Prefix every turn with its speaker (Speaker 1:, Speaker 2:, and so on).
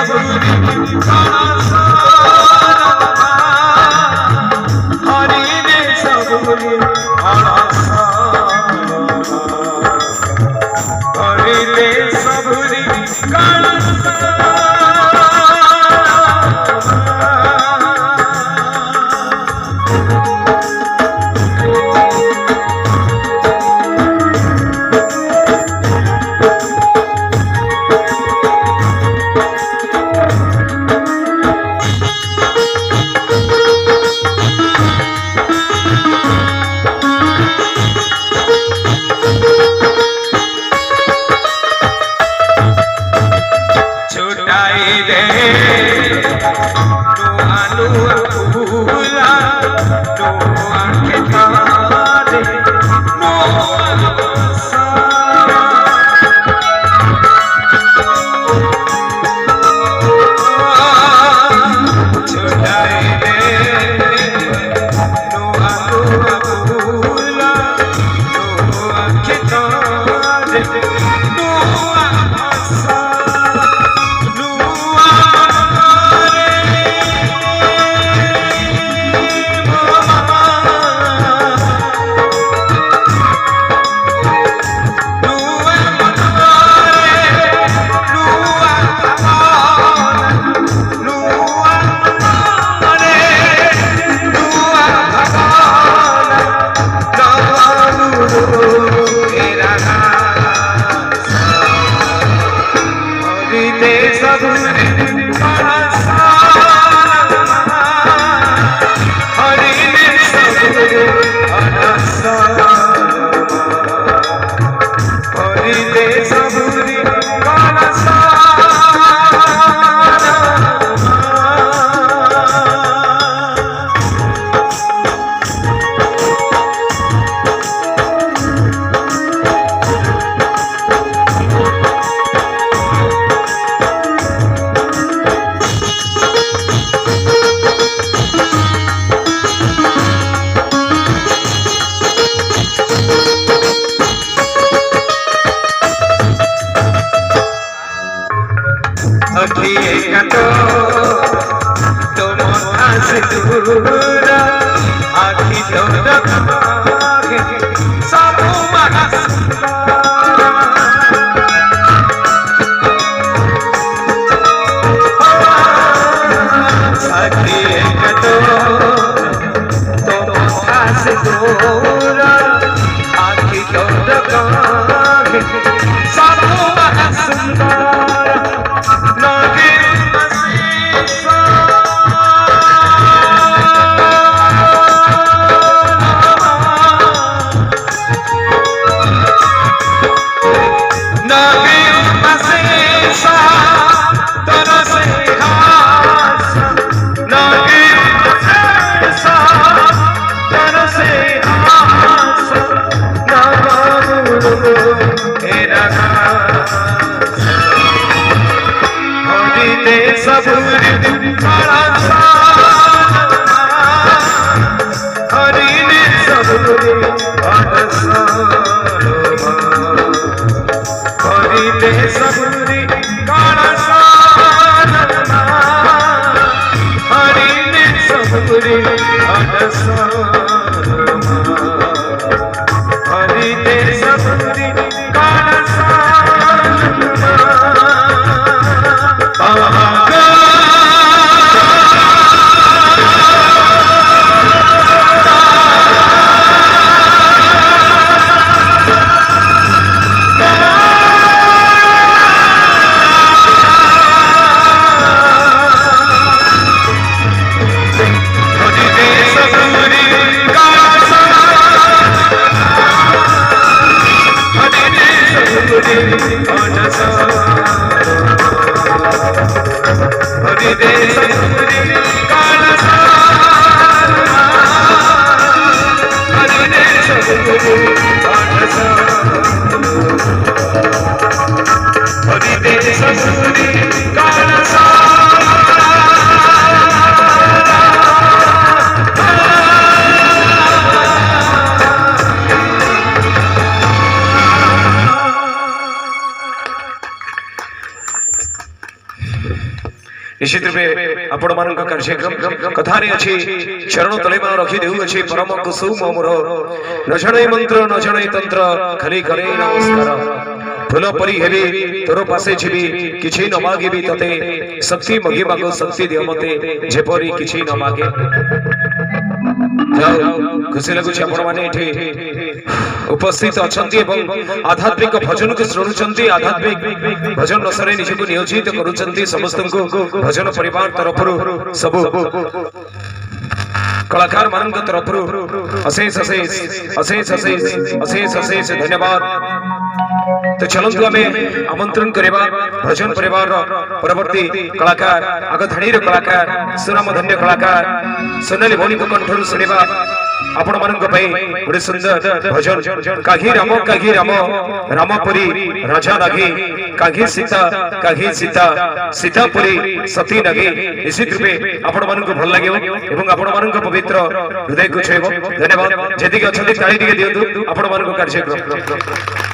Speaker 1: सबुरी हरि दे सबुरी हरि दे सबुरी
Speaker 2: निश्चित रूपे आपण मान कार्यक्रम कथारे अच्छी चरण तले रखी देऊ अच्छी परम कुसुम मोर न जणे मंत्र न जणे तंत्र खाली करे नमस्कार फूल परी हेबी तोर पासे छिबी किछि न मागेबी तते शक्ति मगे मागो शक्ति दियो मते जेपरी किछि न मागे जाओ खुशी लगुछि आपण माने एठी उपस्थित अछंती एवं आध्यात्मिक भजन को शुणुचंती आध्यात्मिक भजन नसरे निजको नियोजित करूचंती समस्त को भजन परिवार तरफ सब कलाकार मान तरफ अशेष अशेष अशेष अशेष अशेष अशेष धन्यवाद। तो चलतु आम आमंत्रण करवा भजन परिवार परवर्ती कलाकार आगधाड़ी कलाकार सुनामधन्य कलाकार सोनाली भौणी कंठर शुणा आपण मान गोटे सुंदर भजन काघी राम रामपुरी राजा नागी काघी सीता सीतापुरी सती नागी निश्चित रूपे आपण मान भल लगे और आपण मान पवित्र हृदय को छुएब। धन्यवाद। जदि अच्छा ताली दिंतु आपण मान कार्यक्रम।